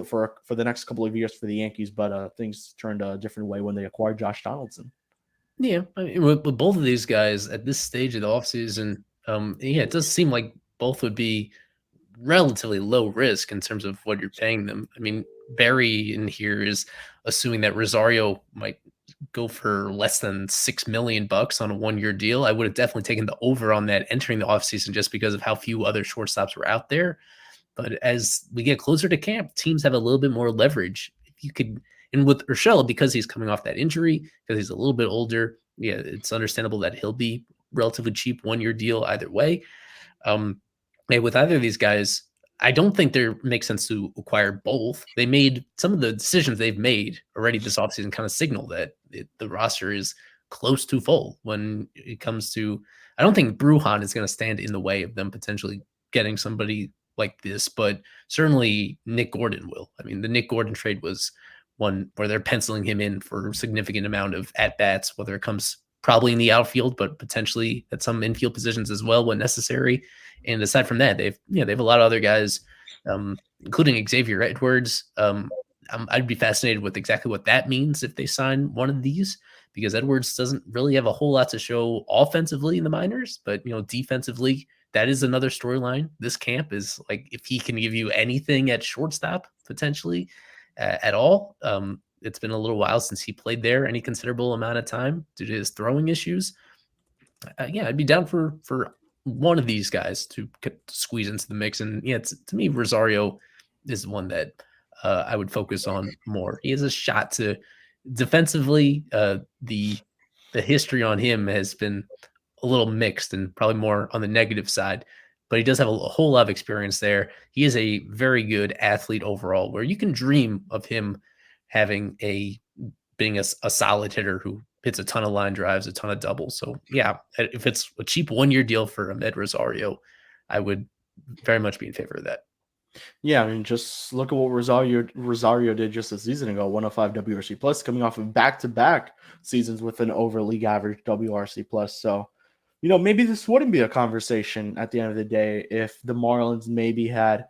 for the next couple of years for the Yankees, but things turned a different way when they acquired Josh Donaldson. Yeah, I mean, with both of these guys at this stage of the offseason, yeah, it does seem like both would be relatively low risk in terms of what you're paying them. I mean, Barry in here is assuming that Rosario might go for less than $6 million on a 1-year deal. I would have definitely taken the over on that entering the offseason just because of how few other shortstops were out there. But as we get closer to camp, teams have a little bit more leverage. If you could, and with Urshela, because he's coming off that injury, because he's a little bit older, yeah, it's understandable that he'll be relatively cheap 1-year deal either way. With either of these guys, I don't think there makes sense to acquire both. They made some of the decisions they've made already this offseason kind of signal that the roster is close to full when it comes to. I don't think Brujan is going to stand in the way of them potentially getting somebody like this, but certainly Nick Gordon will. I mean, the Nick Gordon trade was one where they're penciling him in for a significant amount of at-bats, whether it comes probably in the outfield, but potentially at some infield positions as well when necessary. And aside from that, they have a lot of other guys, including Xavier Edwards. I'd be fascinated with exactly what that means if they sign one of these, because Edwards doesn't really have a whole lot to show offensively in the minors, but defensively, that is another storyline. This camp is like, if he can give you anything at shortstop potentially at all. It's been a little while since he played there any considerable amount of time due to his throwing issues. Yeah, I'd be down for one of these guys to squeeze into the mix. And yeah, to me, Rosario is one that I would focus on more. He has a shot to defensively. The history on him has been a little mixed and probably more on the negative side, but he does have a whole lot of experience there. He is a very good athlete overall, where you can dream of him being a solid hitter who hits a ton of line drives, a ton of doubles. So yeah, if it's a cheap 1-year deal for Ahmed Rosario, I would very much be in favor of that. Yeah, I mean, just look at what Rosario did just a season ago, 105 WRC plus, coming off of back-to-back seasons with an over league average WRC plus. So, maybe this wouldn't be a conversation at the end of the day if the Marlins maybe had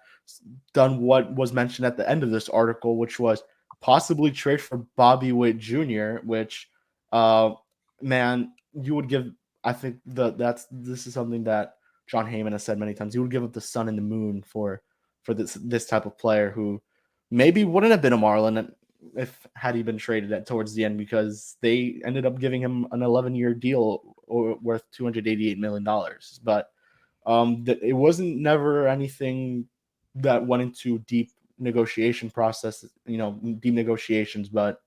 done what was mentioned at the end of this article, which was possibly trade for Bobby Witt Jr., which, man, you would give. I think this is something that John Heyman has said many times. You would give up the sun and the moon for this type of player who maybe wouldn't have been a Marlin had he been traded towards the end, because they ended up giving him an 11-year deal worth $288 million. But it wasn't never anything that went into deep negotiation process, deep negotiations. But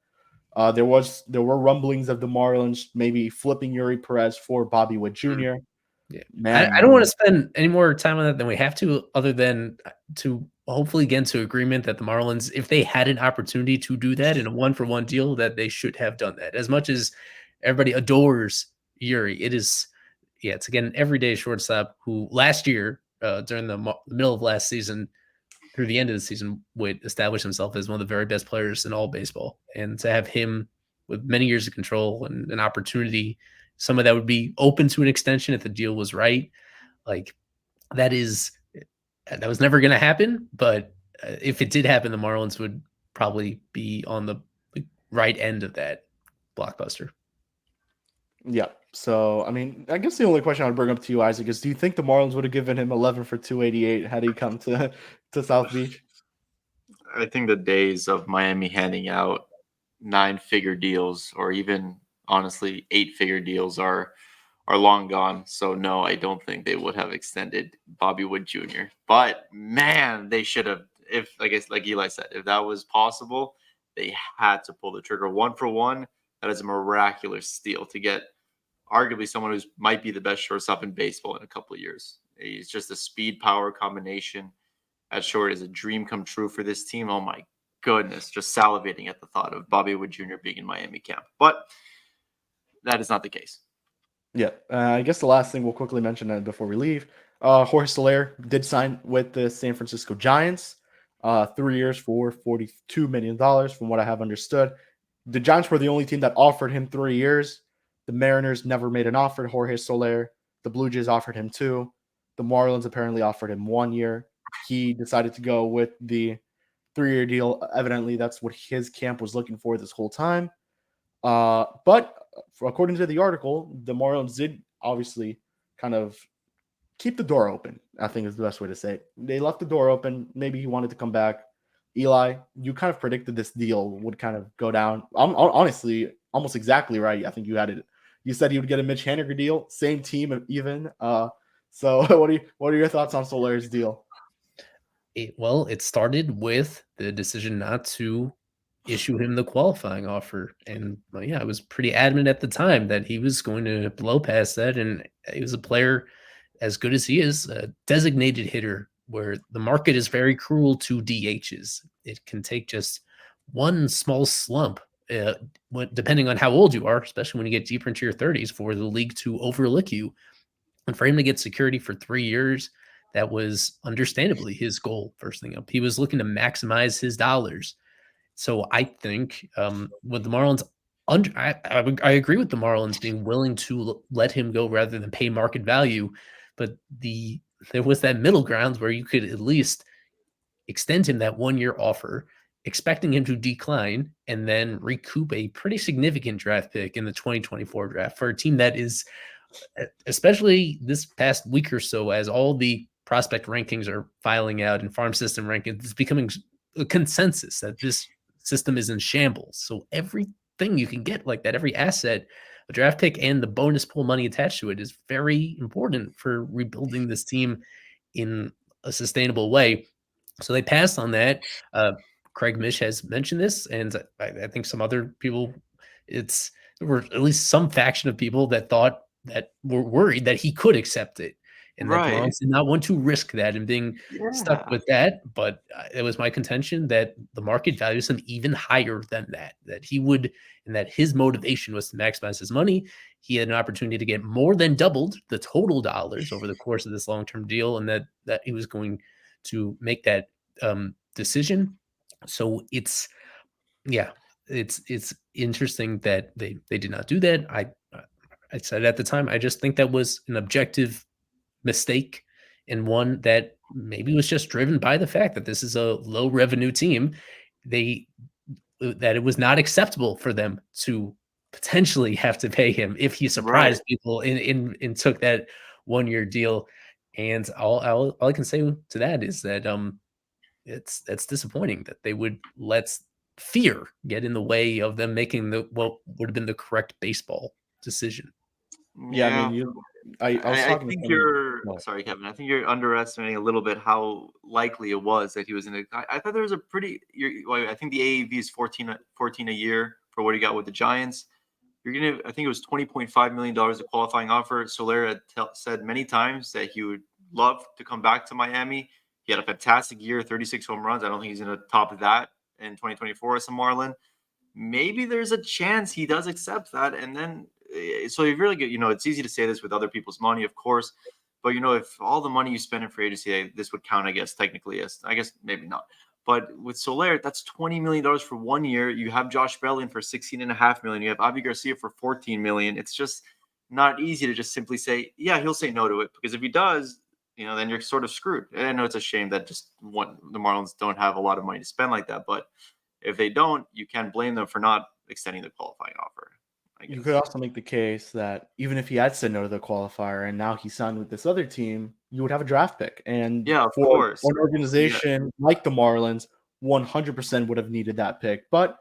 there were rumblings of the Marlins maybe flipping Yuri Perez for Bobby Witt Jr. Yeah, man, I don't want to spend any more time on that than we have to, other than to hopefully get into agreement that the Marlins, if they had an opportunity to do that in a 1-for-1 deal, that they should have done that. As much as everybody adores Yuri, it's again an everyday shortstop who last year, during the middle of last season through the end of the season, would establish himself as one of the very best players in all baseball. And to have him with many years of control and an opportunity, some of that would be open to an extension if the deal was right. Like that was never going to happen. But if it did happen, the Marlins would probably be on the right end of that blockbuster. Yeah. So, I mean, I guess the only question I would bring up to you, Isaac, is do you think the Marlins would have given him 11 for 288 had he come to South Beach? I think the days of Miami handing out 9-figure deals, or even honestly 8-figure deals, are long gone. So no, I don't think they would have extended Bobby Witt Jr. But man, they should have. If I guess, like Eli said, if that was possible, they had to pull the trigger. 1-for-1, that is a miraculous steal to get arguably someone who might be the best shortstop in baseball in a couple of years. It's just a speed power combination at short is a dream come true for this team. Oh my goodness, just salivating at the thought of Bobby Witt Jr. being in Miami camp. But that is not the case. Yeah, I guess the last thing we'll quickly mention before we leave, Jorge Soler did sign with the San Francisco Giants. 3 years for $42 million, from what I have understood. The Giants were the only team that offered him 3 years. The Mariners never made an offer to Jorge Soler. The Blue Jays offered him 2. The Marlins apparently offered him 1 year. He decided to go with the 3-year deal. Evidently, that's what his camp was looking for this whole time. But according to the article, the Marlins did obviously kind of keep the door open, I think is the best way to say it. They left the door open. Maybe he wanted to come back. Eli, you kind of predicted this deal would kind of go down. I'm honestly almost exactly right. I think you had it. You said he would get a Mitch Haniger deal, same team even. So what are your thoughts on Soler's deal? It started with the decision not to issue him the qualifying offer. And I was pretty adamant at the time that he was going to blow past that. And he was a player as good as he is, a designated hitter, where the market is very cruel to DHs. It can take just one small slump, depending on how old you are, especially when you get deeper into your 30s, for the league to overlook you. And for him to get security for 3 years, that was understandably his goal. First thing up, he was looking to maximize his dollars. So I think with the Marlins, I agree with the Marlins being willing to let him go rather than pay market value. But there was that middle ground where you could at least extend him that 1 year offer, expecting him to decline and then recoup a pretty significant draft pick in the 2024 draft for a team that is, especially this past week or so, as all the prospect rankings are filing out and farm system rankings, it's becoming a consensus that this system is in shambles. So everything you can get like that, every asset, a draft pick, and the bonus pool money attached to it is very important for rebuilding this team in a sustainable way. So they passed on that. Craig Mish has mentioned this, and I think some other people, there were at least some faction of people that were worried that he could accept it. And that the Marlins did not want to risk that and being stuck with that. But it was my contention that the market values him even higher than that he would, and that his motivation was to maximize his money. He had an opportunity to get more than doubled the total dollars over the course of this long-term deal, and that he was going to make that decision. So it's interesting that they did not do that. I said at the time, I just think that was an objective mistake, and one that maybe was just driven by the fact that this is a low revenue team. That it was not acceptable for them to potentially have to pay him if he surprised people and took that 1 year deal. And all I can say to that is that it's disappointing that they would let fear get in the way of them making what would have been the correct baseball decision. Yeah, I mean, I think sorry, Kevin. I think you're underestimating a little bit how likely it was that he was in a. I thought there was a pretty. I think the AAV is 14 a year for what he got with the Giants. You're gonna. I think it was $20.5 million of qualifying offer. Soler had said many times that he would love to come back to Miami. He had a fantastic year, 36 home runs. I don't think he's going to top that in 2024 as a Marlin. Maybe there's a chance he does accept that, and then. So you really get, it's easy to say this with other people's money, of course, but if all the money you spend in free agency, this would count, I guess, technically I guess maybe not. But with Soler, that's $20 million for 1 year. You have Josh Bell for $16.5 million. You have Avi Garcia for $14 million. It's just not easy to just simply say, yeah, he'll say no to it, because if he does, then you're sort of screwed. And I know it's a shame that the Marlins don't have a lot of money to spend like that, but if they don't, you can't blame them for not extending the qualifying offer. You could also make the case that even if he had said no to the qualifier and now he signed with this other team, you would have a draft pick. And of course, an organization like the Marlins, 100% would have needed that pick. But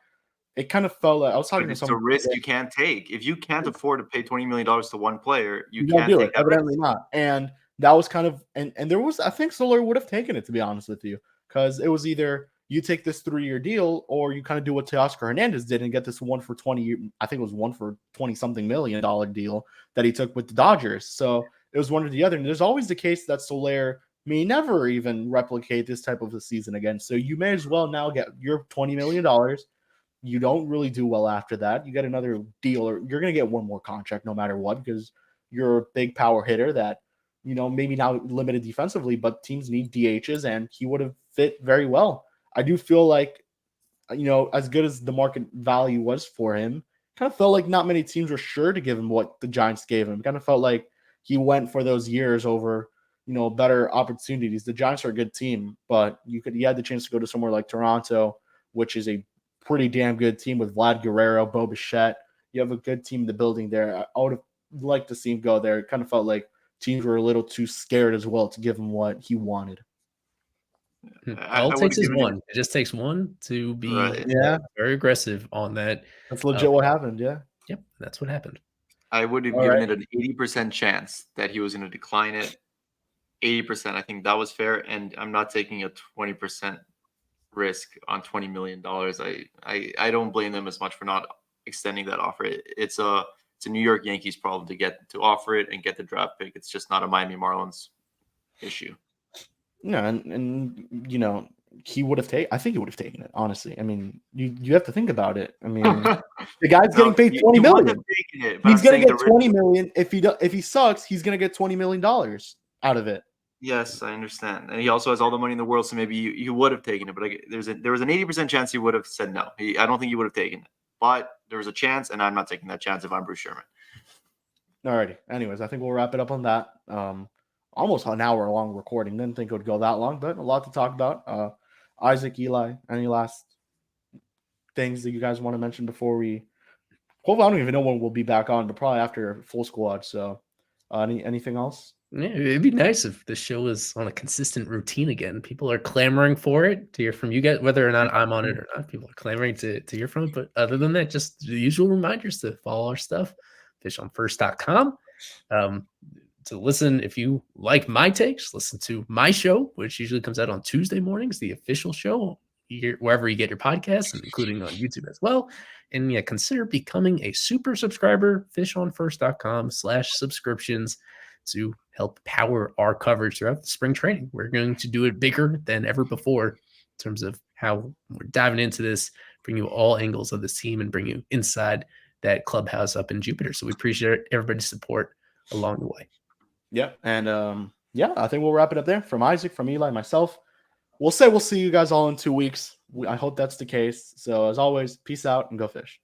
it kind of felt like I was talking to someone. It's a risk you can't take. If you can't afford to pay $20 million to one player, you can't do it. Evidently not. And that was kind of and there was, I think Soler would have taken it, to be honest with you, because it was either you take this 3-year deal, or you kind of do what Teoscar Hernandez did and get this one for 20. I think it was one for $20-something million deal that he took with the Dodgers. So it was one or the other. And there's always the case that Soler may never even replicate this type of a season again. So you may as well now get your $20 million. You don't really do well after that. You get another deal, or you're going to get one more contract no matter what, because you're a big power hitter that, maybe now limited defensively, but teams need DHs, and he would have fit very well I do feel like, as good as the market value was for him, kind of felt like not many teams were sure to give him what the Giants gave him. Kind of felt like he went for those years over, better opportunities. The Giants are a good team, but you had the chance to go to somewhere like Toronto, which is a pretty damn good team with Vlad Guerrero, Bo Bichette. You have a good team in the building there. I would have liked to see him go there. It kind of felt like teams were a little too scared as well to give him what he wanted. All it takes is one. It just takes one to be very aggressive on that. That's legit what happened, yeah. Yep, that's what happened. I would have given it an 80% chance that he was going to decline it. 80%. I think that was fair, and I'm not taking a 20% risk on $20 million. I don't blame them as much for not extending that offer. It's a New York Yankees problem to offer it and get the draft pick. It's just not a Miami Marlins issue. No, and he would have taken. I think he would have taken it. Honestly, I mean, you have to think about it. I mean, the guy's getting paid $20 million. He's gonna get $20 million. If he sucks, he's gonna get $20 million out of it. Yes, I understand, and he also has all the money in the world, so maybe you would have taken it. But there was an 80% chance he would have said no. I don't think he would have taken it, but there was a chance, and I'm not taking that chance if I'm Bruce Sherman. Alrighty. Anyways, I think we'll wrap it up on that. Almost an hour long recording. Didn't think it would go that long, but a lot to talk about. Isaac, Eli, any last things that you guys want to mention before we? Hopefully, I don't even know when we'll be back on, but probably after full squad. So, anything else? Yeah, it'd be nice if the show was on a consistent routine again. People are clamoring for it to hear from you guys, whether or not I'm on it or not. People are clamoring to hear from it. But other than that, just the usual reminders to follow our stuff, fishonfirst.com. To listen, if you like my takes, listen to my show, which usually comes out on Tuesday mornings, the official show, wherever you get your podcasts, including on YouTube as well. And consider becoming a super subscriber, fishonfirst.com/subscriptions to help power our coverage throughout the spring training. We're going to do it bigger than ever before in terms of how we're diving into this, bring you all angles of this team and bring you inside that clubhouse up in Jupiter. So we appreciate everybody's support along the way. Yeah. And I think we'll wrap it up there. From Isaac, from Eli, myself. We'll see you guys all in 2 weeks. I hope that's the case. So as always, peace out and go fish.